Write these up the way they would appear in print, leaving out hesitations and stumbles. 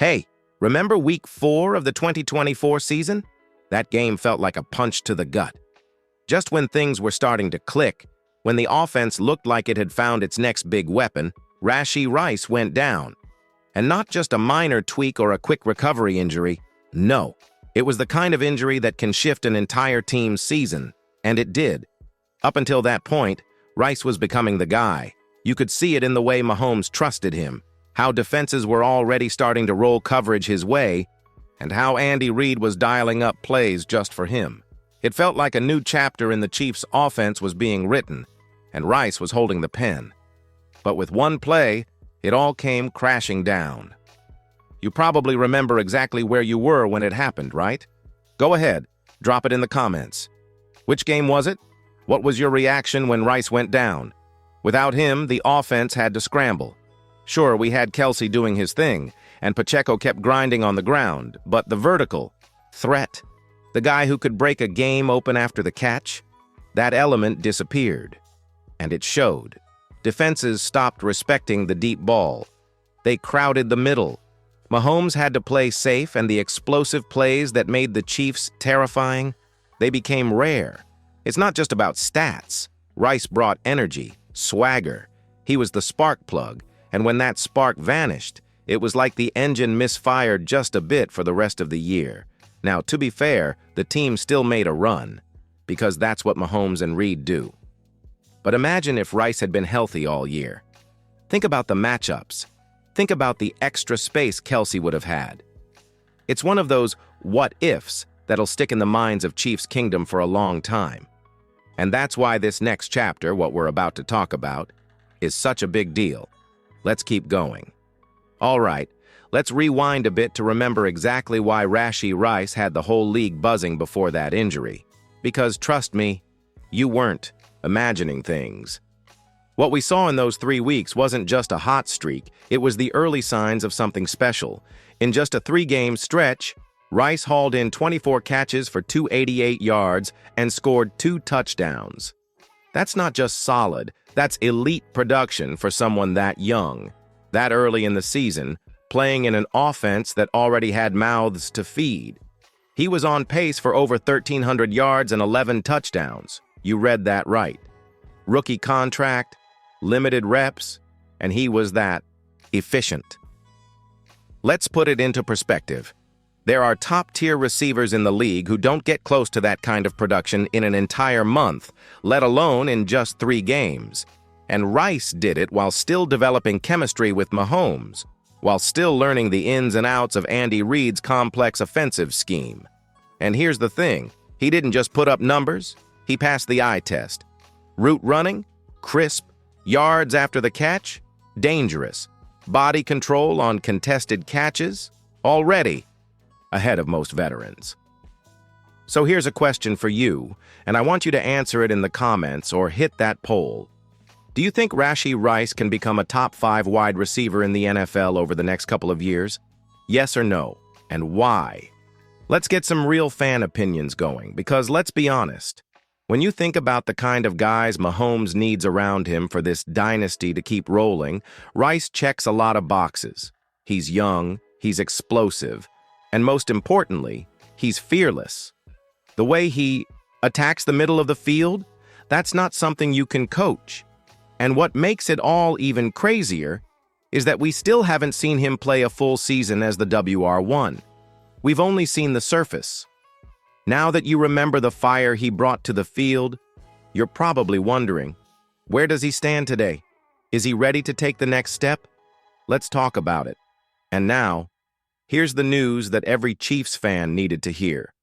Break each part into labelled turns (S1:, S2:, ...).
S1: Hey, remember Week 4 of the 2024 season? That game felt like a punch to the gut. Just when things were starting to click, when the offense looked like it had found its next big weapon, Rashee Rice went down. And not just a minor tweak or a quick recovery injury. No, it was the kind of injury that can shift an entire team's season. And it did. Up until that point, Rice was becoming the guy. You could see it in the way Mahomes trusted him, how defenses were already starting to roll coverage his way, and how Andy Reid was dialing up plays just for him. It felt like a new chapter in the Chiefs' offense was being written, and Rice was holding the pen. But with one play, it all came crashing down. You probably remember exactly where you were when it happened, right? Go ahead, drop it in the comments. Which game was it? What was your reaction when Rice went down? Without him, the offense had to scramble. Sure, we had Kelsey doing his thing, and Pacheco kept grinding on the ground, but the vertical threat, the guy who could break a game open after the catch, that element disappeared. And it showed. Defenses stopped respecting the deep ball. They crowded the middle. Mahomes had to play safe, and the explosive plays that made the Chiefs terrifying, they became rare. It's not just about stats. Rice brought energy, swagger. He was the spark plug, and when that spark vanished, it was like the engine misfired just a bit for the rest of the year. Now, to be fair, the team still made a run, because that's what Mahomes and Reid do. But imagine if Rice had been healthy all year. Think about the matchups. Think about the extra space Kelsey would have had. It's one of those what-ifs that'll stick in the minds of Chiefs Kingdom for a long time. And that's why this next chapter, what we're about to talk about, is such a big deal. Let's keep going. All right, let's rewind a bit to remember exactly why Rashee Rice had the whole league buzzing before that injury. Because trust me, you weren't imagining things. What we saw in those 3 weeks wasn't just a hot streak, it was the early signs of something special. In just a 3-game stretch, Rice hauled in 24 catches for 288 yards and scored 2 touchdowns. That's not just solid, that's elite production for someone that young, that early in the season, playing in an offense that already had mouths to feed. He was on pace for over 1,300 yards and 11 touchdowns. You read that right. Rookie contract, limited reps, and he was that efficient. Let's put it into perspective. There are top-tier receivers in the league who don't get close to that kind of production in an entire month, let alone in just 3 games. And Rice did it while still developing chemistry with Mahomes, while still learning the ins and outs of Andy Reid's complex offensive scheme. And here's the thing, he didn't just put up numbers, he passed the eye test. Route running, crisp. Yards after the catch, dangerous. Body control on contested catches, already ahead of most veterans. So here's a question for you, and I want you to answer it in the comments or hit that poll. Do you think Rashee Rice can become a top 5 wide receiver in the NFL over the next couple of years? Yes or no, and why? Let's get some real fan opinions going, because let's be honest. When you think about the kind of guys Mahomes needs around him for this dynasty to keep rolling, Rice checks a lot of boxes. He's young, he's explosive, and most importantly, he's fearless. The way he attacks the middle of the field, that's not something you can coach. And what makes it all even crazier is that we still haven't seen him play a full season as the WR1. We've only seen the surface. Now that you remember the fire he brought to the field, you're probably wondering, where does he stand today? Is he ready to take the next step? Let's talk about it. And now, here's the news that every Chiefs fan needed to hear.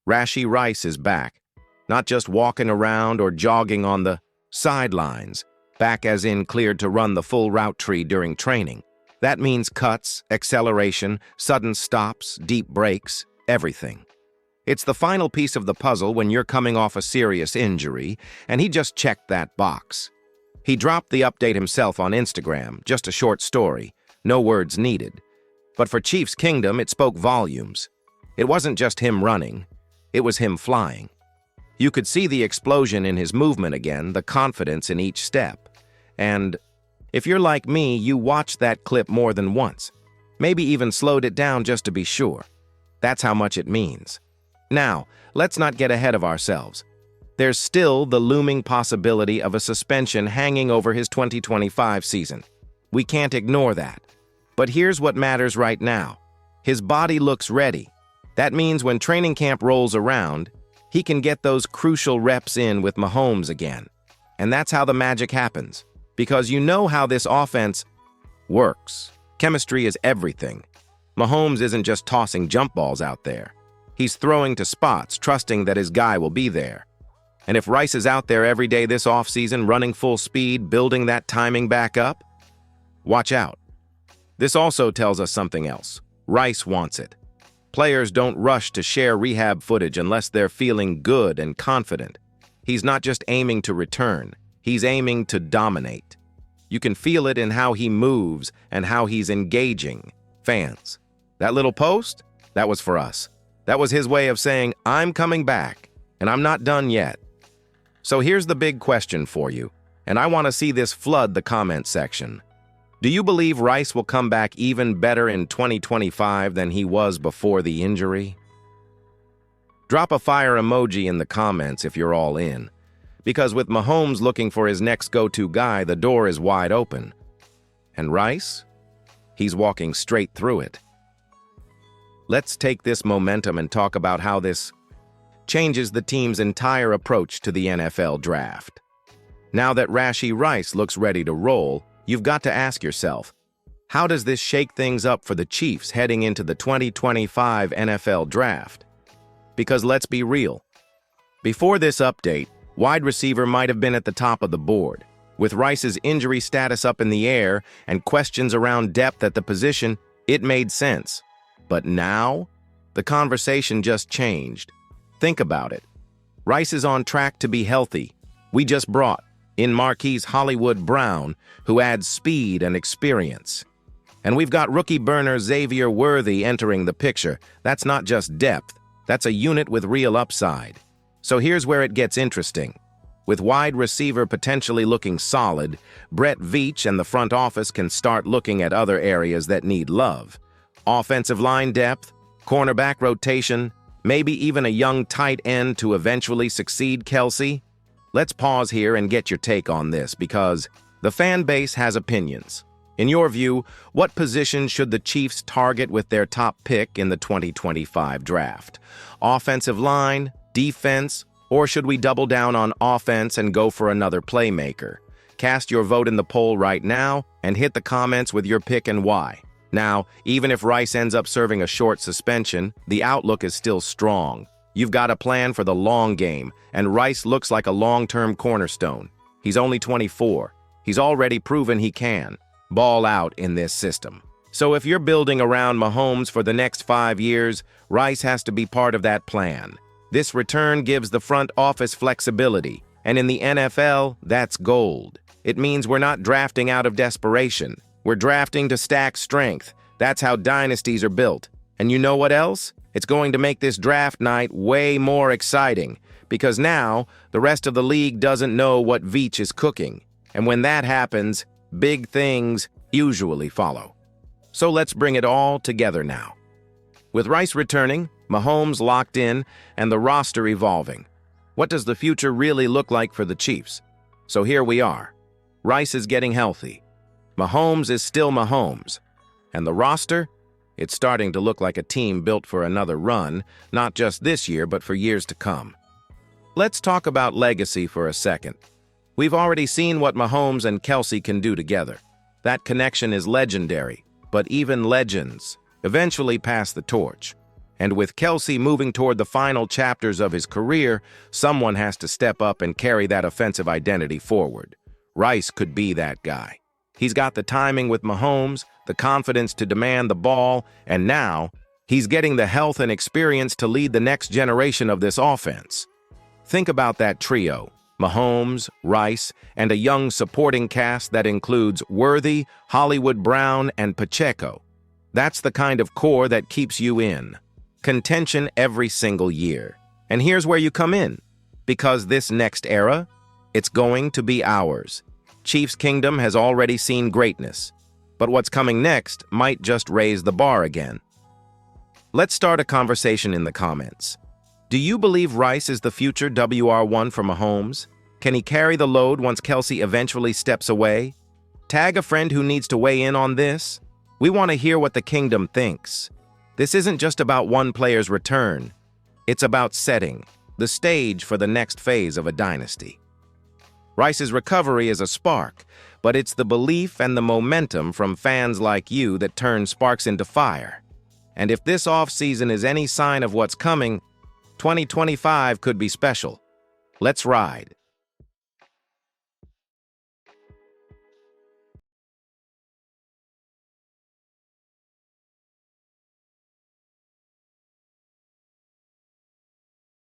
S1: Rashee Rice is back. Not just walking around or jogging on the sidelines, back as in cleared to run the full route tree during training. That means cuts, acceleration, sudden stops, deep breaks, everything. It's the final piece of the puzzle when you're coming off a serious injury, and he just checked that box. He dropped the update himself on Instagram, just a short story, no words needed. But for Chiefs Kingdom, it spoke volumes. It wasn't just him running, it was him flying. You could see the explosion in his movement again, the confidence in each step. And if you're like me, you watched that clip more than once. maybe even slowed it down just to be sure. That's how much it means. Now, let's not get ahead of ourselves. There's still the looming possibility of a suspension hanging over his 2025 season. We can't ignore that. But here's what matters right now. His body looks ready. That means when training camp rolls around, he can get those crucial reps in with Mahomes again. And that's how the magic happens. Because you know how this offense works. Chemistry is everything. Mahomes isn't just tossing jump balls out there. He's throwing to spots, trusting that his guy will be there. And if Rice is out there every day this offseason, running full speed, building that timing back up, watch out. This also tells us something else. Rice wants it. Players don't rush to share rehab footage unless they're feeling good and confident. He's not just aiming to return, he's aiming to dominate. You can feel it in how he moves and how he's engaging fans. That little post, that was for us. That was his way of saying, I'm coming back, and I'm not done yet. So here's the big question for you, and I want to see this flood the comment section. Do you believe Rice will come back even better in 2025 than he was before the injury? Drop a fire emoji in the comments if you're all in. Because with Mahomes looking for his next go-to guy, the door is wide open. And Rice? He's walking straight through it. Let's take this momentum and talk about how this changes the team's entire approach to the NFL draft. Now that Rashee Rice looks ready to roll, you've got to ask yourself, how does this shake things up for the Chiefs heading into the 2025 NFL draft? Because let's be real. Before this update, wide receiver might have been at the top of the board. With Rice's injury status up in the air and questions around depth at the position, it made sense. But now, the conversation just changed. Think about it. Rice is on track to be healthy. We just brought in Marquise Hollywood Brown, who adds speed and experience. And we've got rookie burner Xavier Worthy entering the picture. That's not just depth, that's a unit with real upside. So here's where it gets interesting. With wide receiver potentially looking solid, Brett Veach and the front office can start looking at other areas that need love. Offensive line depth, cornerback rotation, maybe even a young tight end to eventually succeed Kelsey? Let's pause here and get your take on this because the fan base has opinions. In your view, what position should the Chiefs target with their top pick in the 2025 draft? Offensive line, defense, or should we double down on offense and go for another playmaker? Cast your vote in the poll right now and hit the comments with your pick and why. Now, even if Rice ends up serving a short suspension, the outlook is still strong. You've got a plan for the long game, and Rice looks like a long-term cornerstone. He's only 24. He's already proven he can ball out in this system. So if you're building around Mahomes for the next 5 years, Rice has to be part of that plan. This return gives the front office flexibility, and in the NFL, that's gold. It means we're not drafting out of desperation. We're drafting to stack strength. That's how dynasties are built. And you know what else? It's going to make this draft night way more exciting, because now the rest of the league doesn't know what Veach is cooking. And when that happens, big things usually follow. So let's bring it all together now. With Rice returning, Mahomes locked in, and the roster evolving, what does the future really look like for the Chiefs? So here we are. Rice is getting healthy. Mahomes is still Mahomes. And the roster? It's starting to look like a team built for another run, not just this year, but for years to come. Let's talk about legacy for a second. We've already seen what Mahomes and Kelsey can do together. That connection is legendary, but even legends eventually pass the torch. And with Kelsey moving toward the final chapters of his career, someone has to step up and carry that offensive identity forward. Rice could be that guy. He's got the timing with Mahomes, the confidence to demand the ball, and now he's getting the health and experience to lead the next generation of this offense. Think about that trio, Mahomes, Rice, and a young supporting cast that includes Worthy, Hollywood Brown, and Pacheco. That's the kind of core that keeps you in contention every single year. And here's where you come in, because this next era, it's going to be ours. Chiefs Kingdom has already seen greatness. But what's coming next might just raise the bar again. Let's start a conversation in the comments. Do you believe Rice is the future WR1 for Mahomes? Can he carry the load once Kelsey eventually steps away? Tag a friend who needs to weigh in on this. We want to hear what the kingdom thinks. This isn't just about one player's return. It's about setting the stage for the next phase of a dynasty. Rice's recovery is a spark, but it's the belief and the momentum from fans like you that turn sparks into fire. And if this offseason is any sign of what's coming, 2025 could be special. Let's ride.